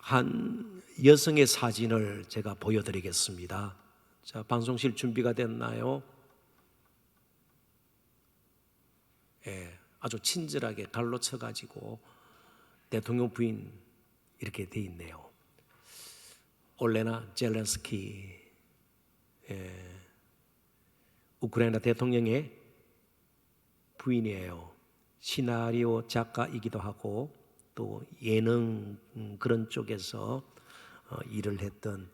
한 여성의 사진을 제가 보여드리겠습니다. 자, 방송실 준비가 됐나요? 아주 친절하게 갈로 쳐가지고 대통령 부인 이렇게 돼 있네요. 올레나 젤렌스키, 우크라이나 대통령의 부인이에요. 시나리오 작가이기도 하고 또 예능 그런 쪽에서 일을 했던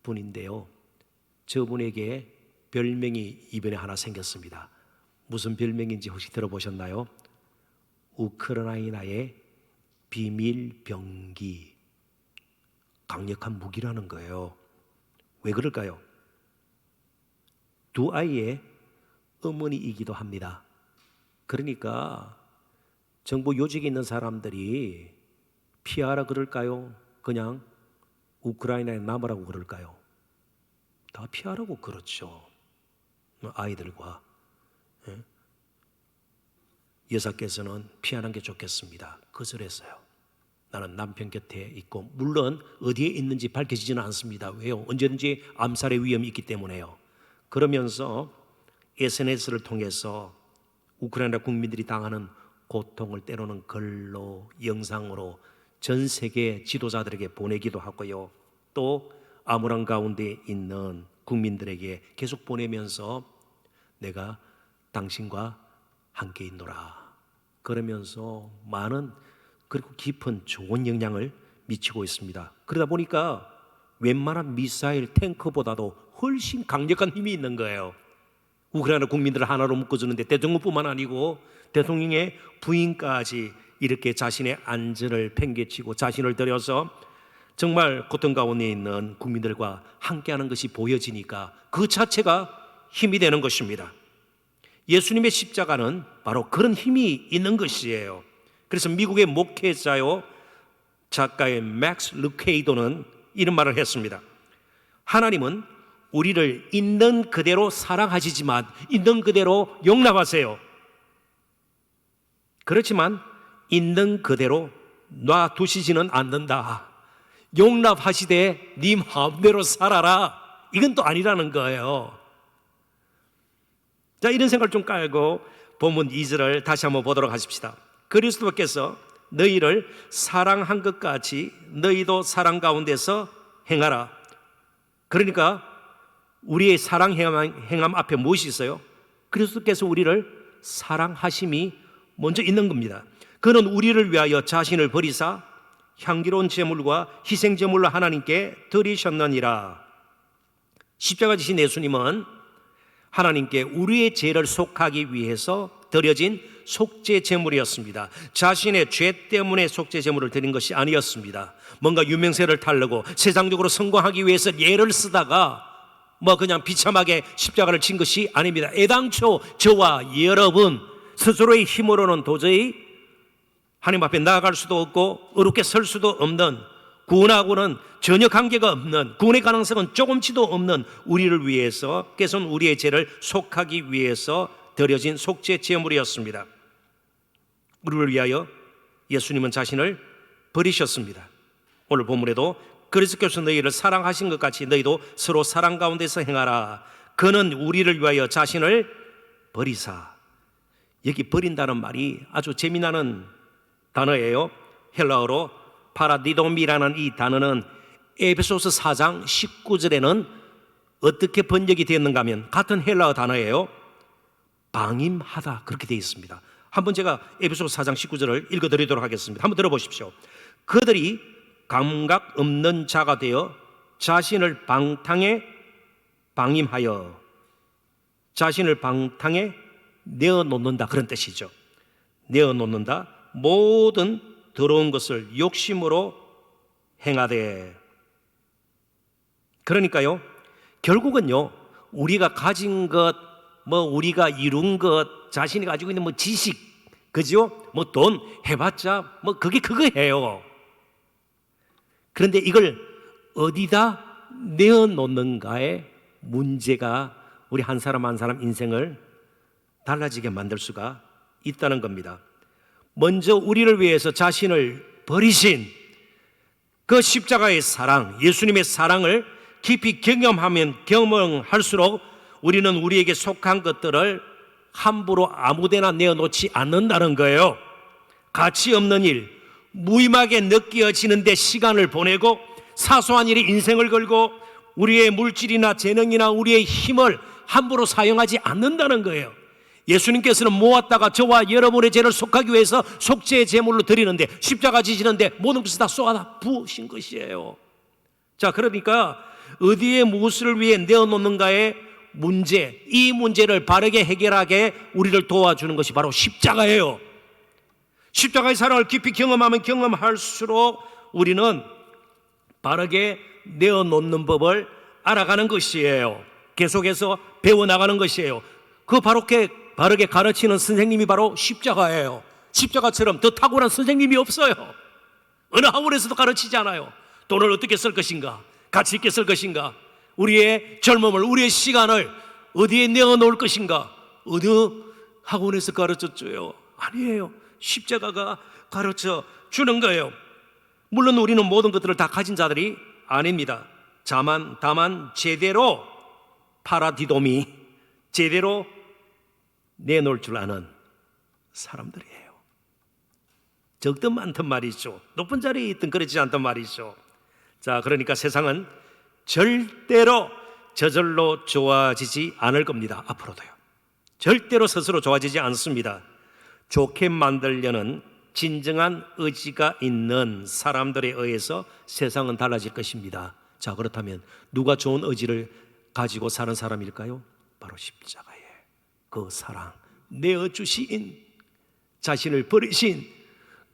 분인데요. 저분에게 별명이 이번에 하나 생겼습니다. 무슨 별명인지 혹시 들어보셨나요? 우크라이나의 비밀병기, 강력한 무기라는 거예요. 왜 그럴까요? 두 아이의 어머니이기도 합니다. 그러니까 정부 요직에 있는 사람들이 피하라 그럴까요? 그냥 우크라이나에 남으라고 그럴까요? 다 피하라고 그렇죠. 아이들과. 여사께서는 피하는 게 좋겠습니다. 거절했어요. 나는 남편 곁에 있고, 물론 어디에 있는지 밝혀지지는 않습니다. 왜요? 언제든지 암살의 위험이 있기 때문에요. 그러면서 SNS를 통해서 우크라이나 국민들이 당하는 고통을 때로는 글로, 영상으로 전 세계 지도자들에게 보내기도 하고요. 또 암울한 가운데 있는 국민들에게 계속 보내면서 내가 당신과 함께 있노라 그러면서 많은 그리고 깊은 좋은 영향을 미치고 있습니다. 그러다 보니까 웬만한 미사일, 탱크보다도 훨씬 강력한 힘이 있는 거예요. 우크라이나 국민들을 하나로 묶어주는데 대통령뿐만 아니고 대통령의 부인까지 이렇게 자신의 안전을 팽개치고 자신을 들여서 정말 고통 가운데 있는 국민들과 함께하는 것이 보여지니까 그 자체가 힘이 되는 것입니다. 예수님의 십자가는 바로 그런 힘이 있는 것이에요. 그래서 미국의 목회자요 작가의 맥스 루케이도는 이런 말을 했습니다. 하나님은 우리를 있는 그대로 사랑하시지만 있는 그대로 용납하세요. 그렇지만 있는 그대로 놔두시지는 않는다. 용납하시되 네 마음대로 살아라. 이건 또 아니라는 거예요. 자, 이런 생각을 좀 깔고 본문 2절을 다시 한번 보도록 하십시다. 그리스도께서 너희를 사랑한 것 같이 너희도 사랑 가운데서 행하라. 그러니까 우리의 사랑 행함 앞에 무엇이 있어요? 그리스도께서 우리를 사랑하심이 먼저 있는 겁니다. 그는 우리를 위하여 자신을 버리사 향기로운 제물과 희생 제물로 하나님께 드리셨느니라. 십자가 지신 예수님은 하나님께 우리의 죄를 속하기 위해서 드려진 속죄 제물이었습니다. 자신의 죄 때문에 속죄 제물을 드린 것이 아니었습니다. 뭔가 유명세를 타려고 세상적으로 성공하기 위해서 예를 쓰다가 그냥 비참하게 십자가를 친 것이 아닙니다. 애당초 저와 여러분 스스로의 힘으로는 도저히 하나님 앞에 나아갈 수도 없고 어렵게 설 수도 없는, 구원하고는 전혀 관계가 없는, 구원의 가능성은 조금치도 없는 우리를 위해서, 께서는 우리의 죄를 속하기 위해서 드려진 속죄 제물이었습니다. 우리를 위하여 예수님은 자신을 버리셨습니다. 오늘 본문에도 그리스도께서 너희를 사랑하신 것 같이 너희도 서로 사랑 가운데서 행하라. 그는 우리를 위하여 자신을 버리사. 여기 버린다는 말이 아주 재미나는 단어예요. 헬라어로 파라디돔이라는 이 단어는 에베소서 4장 19절에는 어떻게 번역이 되었는가 하면 같은 헬라어 단어예요. 방임하다 그렇게 되어 있습니다. 한번 제가 에베소서 4장 19절을 읽어드리도록 하겠습니다. 한번 들어보십시오. 그들이 감각 없는 자가 되어 자신을 방탕에 방임하여 자신을 방탕에 내어놓는다 그런 뜻이죠. 내어놓는다. 모든 더러운 것을 욕심으로 행하되. 그러니까요, 결국은요, 우리가 가진 것, 우리가 이룬 것, 자신이 가지고 있는 지식, 그죠? 돈 해봤자 그게 그거예요. 그런데 이걸 어디다 내어놓는가의 문제가 우리 한 사람 한 사람 인생을 달라지게 만들 수가 있다는 겁니다. 먼저 우리를 위해서 자신을 버리신 그 십자가의 사랑, 예수님의 사랑을 깊이 경험할수록 우리는 우리에게 속한 것들을 함부로 아무데나 내어놓지 않는다는 거예요. 가치 없는 일, 무의미하게 느껴지는데 시간을 보내고 사소한 일에 인생을 걸고 우리의 물질이나 재능이나 우리의 힘을 함부로 사용하지 않는다는 거예요. 예수님께서는 모았다가 저와 여러분의 죄를 속하기 위해서 속죄의 제물로 드리는데, 십자가 지시는데 모든 것을 다 쏟아 부으신 것이에요. 자, 그러니까 어디에 무엇을 위해 내어놓는가의 문제, 이 문제를 바르게 해결하게 우리를 도와주는 것이 바로 십자가예요. 십자가의 사랑을 깊이 경험하면 경험할수록 우리는 바르게 내어놓는 법을 알아가는 것이에요. 계속해서 배워나가는 것이에요. 그 바르게 가르치는 선생님이 바로 십자가예요. 십자가처럼 더 탁월한 선생님이 없어요. 어느 학원에서도 가르치지 않아요. 돈을 어떻게 쓸 것인가, 가치 있게 쓸 것인가, 우리의 젊음을, 우리의 시간을 어디에 내어놓을 것인가, 어느 학원에서 가르쳐줘요? 아니에요. 십자가가 가르쳐 주는 거예요. 물론 우리는 모든 것들을 다 가진 자들이 아닙니다. 다만 제대로 파라디도미, 제대로 내놓을 줄 아는 사람들이에요. 적든 많든 말이죠. 높은 자리에 있든 그렇지 않든 말이죠. 자, 그러니까 세상은 절대로 저절로 좋아지지 않을 겁니다. 앞으로도요. 절대로 스스로 좋아지지 않습니다. 좋게 만들려는 진정한 의지가 있는 사람들에 의해서 세상은 달라질 것입니다. 자, 그렇다면 누가 좋은 의지를 가지고 사는 사람일까요? 바로 십자가의 그 사랑, 내어주신, 자신을 버리신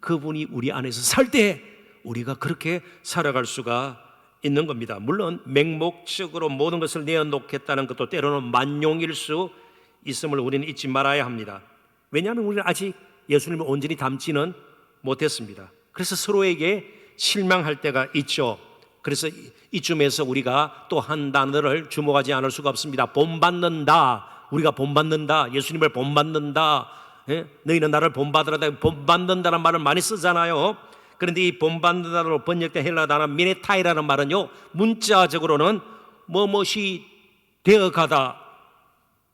그분이 우리 안에서 살 때 우리가 그렇게 살아갈 수가 있는 겁니다. 물론 맹목적으로 모든 것을 내어놓겠다는 것도 때로는 만용일 수 있음을 우리는 잊지 말아야 합니다. 왜냐하면 우리는 아직 예수님을 온전히 닮지는 못했습니다. 그래서 서로에게 실망할 때가 있죠. 그래서 이쯤에서 우리가 또 한 단어를 주목하지 않을 수가 없습니다. 본받는다. 우리가 본받는다. 예수님을 본받는다. 예? 너희는 나를 본받으라. 본받는다는 말을 많이 쓰잖아요. 그런데 이 본받는다로 번역된 헬라 단어 미네타이라는 말은요, 문자적으로는 무엇이 되어가다,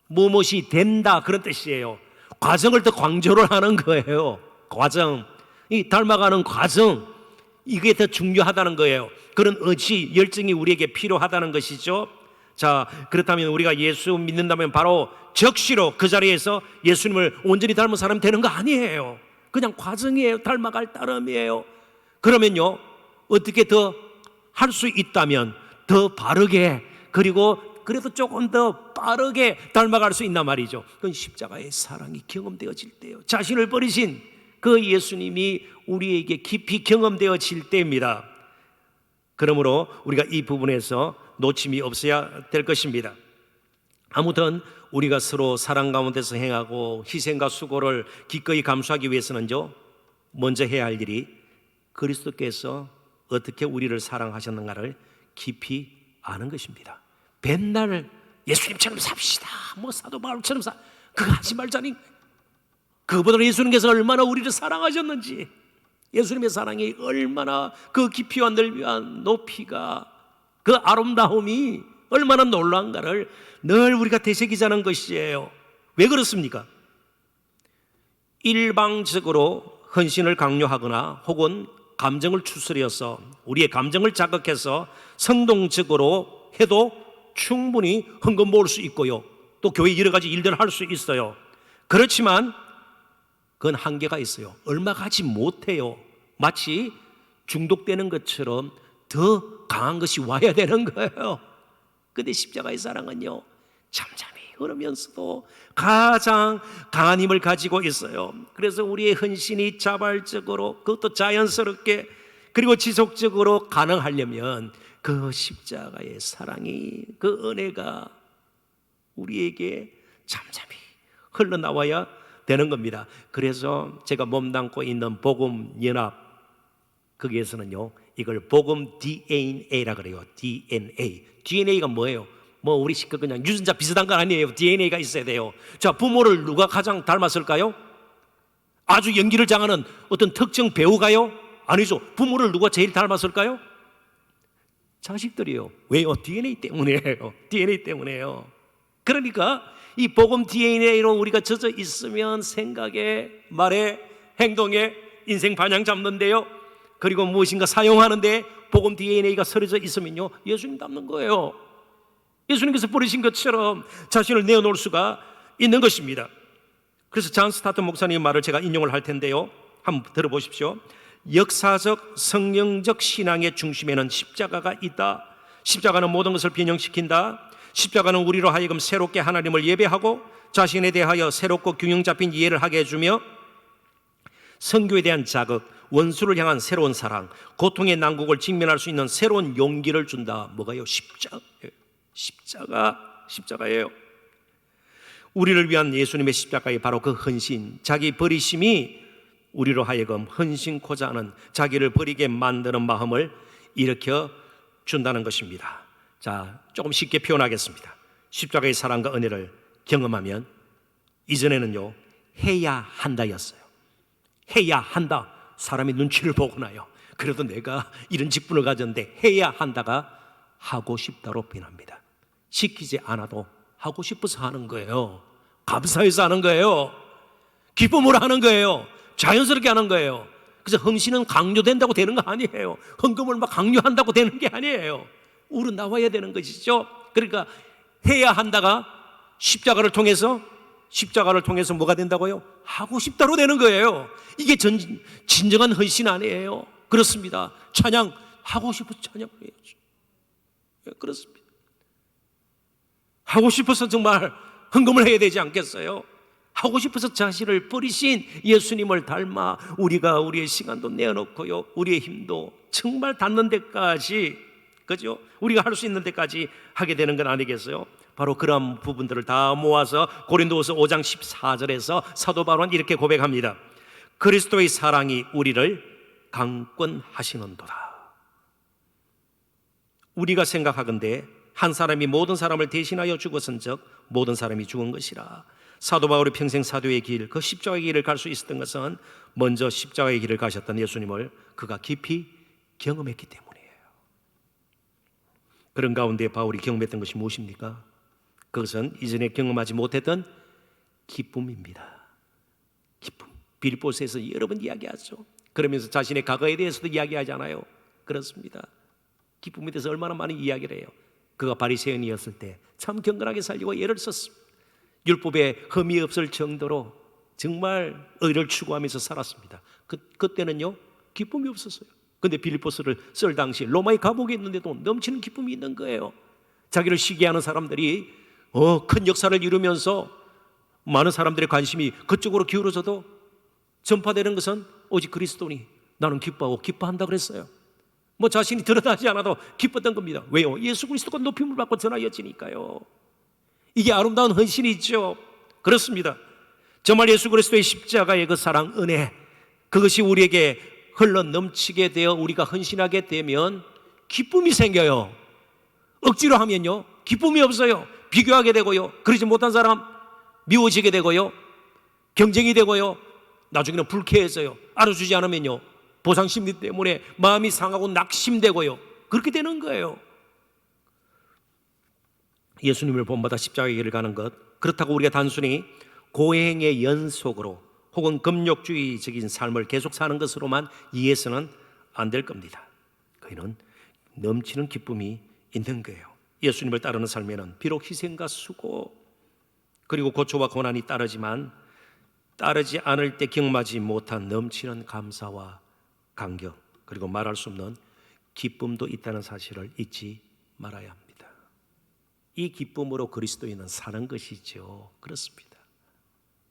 무엇이 된다, 그런 뜻이에요. 과정을 더 강조를 하는 거예요. 과정, 이 닮아가는 과정, 이게 더 중요하다는 거예요. 그런 의지, 열정이 우리에게 필요하다는 것이죠. 자, 그렇다면 우리가 예수 믿는다면 바로 적시로 그 자리에서 예수님을 온전히 닮은 사람이 되는 거 아니에요. 그냥 과정이에요. 닮아갈 따름이에요. 그러면요, 어떻게 더 할 수 있다면 더 바르게, 그리고 그래도 조금 더 빠르게 닮아갈 수 있단 말이죠. 그건 십자가의 사랑이 경험되어질 때요, 자신을 버리신 그 예수님이 우리에게 깊이 경험되어질 때입니다. 그러므로 우리가 이 부분에서 놓침이 없어야 될 것입니다. 아무튼 우리가 서로 사랑 가운데서 행하고 희생과 수고를 기꺼이 감수하기 위해서는요, 먼저 해야 할 일이 그리스도께서 어떻게 우리를 사랑하셨는가를 깊이 아는 것입니다. 맨날 예수님처럼 삽시다, 뭐 사도 바울처럼 그거 하지 말자니. 그보다 예수님께서 얼마나 우리를 사랑하셨는지, 예수님의 사랑이 얼마나 그 깊이와 넓이와 높이가, 그 아름다움이 얼마나 놀라운가를 늘 우리가 되새기자는 것이에요. 왜 그렇습니까? 일방적으로 헌신을 강요하거나 혹은 감정을 추스려서 우리의 감정을 자극해서 선동적으로 해도 충분히 헌금 모을 수 있고요, 또 교회 여러 가지 일들을 할 수 있어요. 그렇지만 그건 한계가 있어요. 얼마 가지 못해요. 마치 중독되는 것처럼 더 강한 것이 와야 되는 거예요. 근데 십자가의 사랑은요, 잠잠히 흐르면서도 가장 강한 힘을 가지고 있어요. 그래서 우리의 헌신이 자발적으로, 그것도 자연스럽게 그리고 지속적으로 가능하려면 그 십자가의 사랑이, 그 은혜가 우리에게 잠잠히 흘러나와야 되는 겁니다. 그래서 제가 몸담고 있는 복음연합, 거기에서는요, 이걸 복음 DNA라 그래요. DNA가 뭐예요? 뭐 우리 식구 그냥 유전자 비슷한 건 아니에요. DNA가 있어야 돼요. 자, 부모를 누가 가장 닮았을까요? 아주 연기를 잘하는 어떤 특정 배우가요? 아니죠. 부모를 누가 제일 닮았을까요? 자식들이요. 왜요? DNA 때문이에요. DNA 때문에요. 그러니까 이 복음 DNA로 우리가 젖어 있으면 생각에, 말에, 행동에 인생 반향 잡는데요. 그리고 무엇인가 사용하는데 복음 DNA가 서려져 있으면요, 예수님 닮는 거예요. 예수님께서 뿌리신 것처럼 자신을 내어놓을 수가 있는 것입니다. 그래서 잔 스타튼 목사님의 말을 제가 인용을 할 텐데요, 한번 들어보십시오. 역사적 성령적 신앙의 중심에는 십자가가 있다. 십자가는 모든 것을 변형시킨다. 십자가는 우리로 하여금 새롭게 하나님을 예배하고 자신에 대하여 새롭고 균형 잡힌 이해를 하게 해주며 선교에 대한 자극, 원수를 향한 새로운 사랑, 고통의 난국을 직면할 수 있는 새로운 용기를 준다. 뭐가요? 십자가예요. 우리를 위한 예수님의 십자가의 바로 그 헌신, 자기 버리심이 우리로 하여금 헌신코자 하는, 자기를 버리게 만드는 마음을 일으켜 준다는 것입니다. 자, 조금 쉽게 표현하겠습니다. 십자가의 사랑과 은혜를 경험하면 이전에는요, 해야 한다였어요. 해야 한다. 사람이 눈치를 보고나요, 그래도 내가 이런 직분을 가졌는데 해야 한다가 하고 싶다로 변합니다. 시키지 않아도 하고 싶어서 하는 거예요. 감사해서 하는 거예요. 기쁨으로 하는 거예요. 자연스럽게 하는 거예요. 그래서 헌신은 강요된다고 되는 거 아니에요. 헌금을 막 강요한다고 되는 게 아니에요. 우러나와야 되는 것이죠. 그러니까 해야 한다가 십자가를 통해서 뭐가 된다고요? 하고 싶다로 되는 거예요. 이게 진정한 헌신 아니에요. 그렇습니다. 찬양 하고 싶어서 찬양을 해야죠. 그렇습니다. 하고 싶어서 정말 헌금을 해야 되지 않겠어요? 하고 싶어서 자신을 버리신 예수님을 닮아 우리가 우리의 시간도 내어놓고요, 우리의 힘도 정말 닿는 데까지, 그죠? 우리가 할 수 있는 데까지 하게 되는 건 아니겠어요? 바로 그런 부분들을 다 모아서 고린도후서 5장 14절에서 사도 바울은 이렇게 고백합니다. 그리스도의 사랑이 우리를 강권하시는도다. 우리가 생각하건대 한 사람이 모든 사람을 대신하여 죽었은즉 모든 사람이 죽은 것이라. 사도 바울이 평생 사도의 길, 그 십자가의 길을 갈 수 있었던 것은 먼저 십자가의 길을 가셨던 예수님을 그가 깊이 경험했기 때문이에요. 그런 가운데 바울이 경험했던 것이 무엇입니까? 그것은 이전에 경험하지 못했던 기쁨입니다. 기쁨. 빌립보서에서 여러 번 이야기하죠. 그러면서 자신의 과거에 대해서도 이야기하잖아요. 그렇습니다. 기쁨에 대해서 얼마나 많은 이야기를 해요. 그가 바리새인이었을 때 참 경건하게 살려고 애를 썼습니다. 율법에 흠이 없을 정도로 정말 의를 추구하면서 살았습니다. 그때는요, 기쁨이 없었어요. 근데 빌립보서를 쓸 당시 로마의 감옥에 있는데도 넘치는 기쁨이 있는 거예요. 자기를 시기하는 사람들이 큰 역사를 이루면서 많은 사람들의 관심이 그쪽으로 기울어져도 전파되는 것은 오직 그리스도니 나는 기뻐하고 기뻐한다 그랬어요. 뭐 자신이 드러나지 않아도 기뻤던 겁니다. 왜요? 예수 그리스도가 높임을 받고 전하여지니까요. 이게 아름다운 헌신이죠. 그렇습니다. 정말 예수 그리스도의 십자가의 그 사랑, 은혜, 그것이 우리에게 흘러 넘치게 되어 우리가 헌신하게 되면 기쁨이 생겨요. 억지로 하면요, 기쁨이 없어요. 비교하게 되고요, 그러지 못한 사람 미워지게 되고요, 경쟁이 되고요, 나중에는 불쾌해져요. 알아주지 않으면요, 보상심리 때문에 마음이 상하고 낙심되고요, 그렇게 되는 거예요. 예수님을 본받아 십자가의 길을 가는 것, 그렇다고 우리가 단순히 고행의 연속으로 혹은 금욕주의적인 삶을 계속 사는 것으로만 이해해서는 안 될 겁니다. 그에는 넘치는 기쁨이 있는 거예요. 예수님을 따르는 삶에는 비록 희생과 수고 그리고 고초와 고난이 따르지만 따르지 않을 때 경험하지 못한 넘치는 감사와 감격, 그리고 말할 수 없는 기쁨도 있다는 사실을 잊지 말아야 합니다. 이 기쁨으로 그리스도인은 사는 것이죠. 그렇습니다.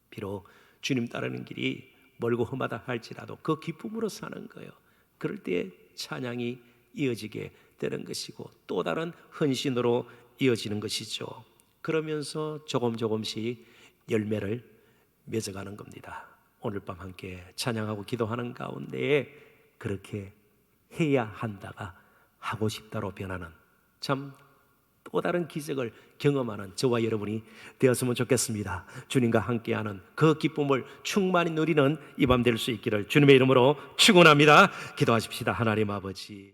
비록 주님 따르는 길이 멀고 험하다 할지라도 그 기쁨으로 사는 거예요. 그럴 때 찬양이 이어지게 되는 것이고 또 다른 헌신으로 이어지는 것이죠. 그러면서 조금씩 열매를 맺어가는 겁니다. 오늘 밤 함께 찬양하고 기도하는 가운데 그렇게 해야 한다가 하고 싶다로 변하는 참 또 다른 기적을 경험하는 저와 여러분이 되었으면 좋겠습니다. 주님과 함께하는 그 기쁨을 충만히 누리는 이 밤 될 수 있기를 주님의 이름으로 축원합니다. 기도하십시다. 하나님 아버지,